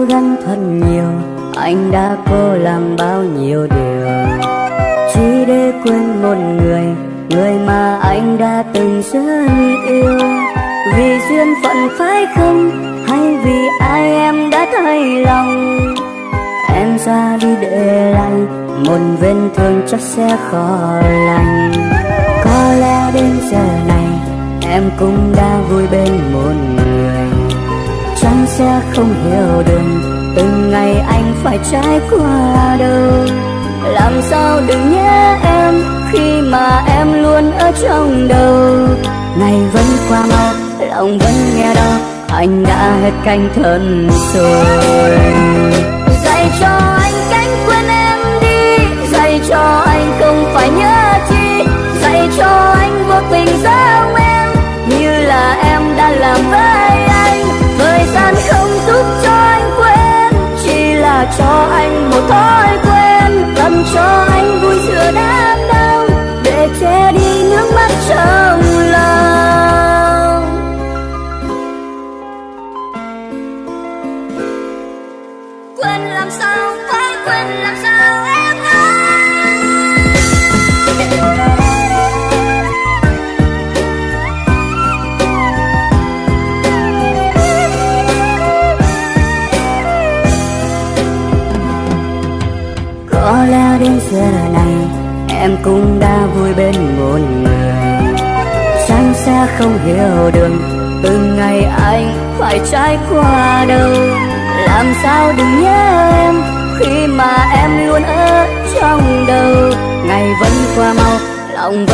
gắng thật nhiều, anh đã cố làm bao nhiêu điều chỉ để quên một người, người mà anh đã từng rất yêu. Vì duyên phận phải không, hay vì ai em đã thay lòng, em ra đi để lại một vết thương chắc sẽ khó lành. Có lẽ đến giờ này em cũng đã vui bên một người, chẳng sẽ không hiểu được từng ngày anh phải trải qua đâu. Làm sao đừng nhớ em khi mà em luôn ở trong đầu. Ngày vẫn qua mau, lòng vẫn nghe đau, anh đã hết cánh thân rồi. Dạy cho anh cách quên em đi, dạy cho anh không phải nhớ chi, dạy cho anh vô tình giống em như là em đã làm với anh. Thời gian không giúp cho anh quên, chỉ là cho anh một thói quen, cần cho anh vui giữa đám đông để che đi nước mắt trong lòng. Quên làm sao, phải quên làm sao em ơi. Có lẽ đến giờ này em cũng đã vui bên một người, chẳng sẽ không hiểu được từng ngày anh phải trải qua đâu. Làm sao đừng nhớ em khi mà em luôn ở trong đầu. Ngày vẫn qua mau, lòng vẫn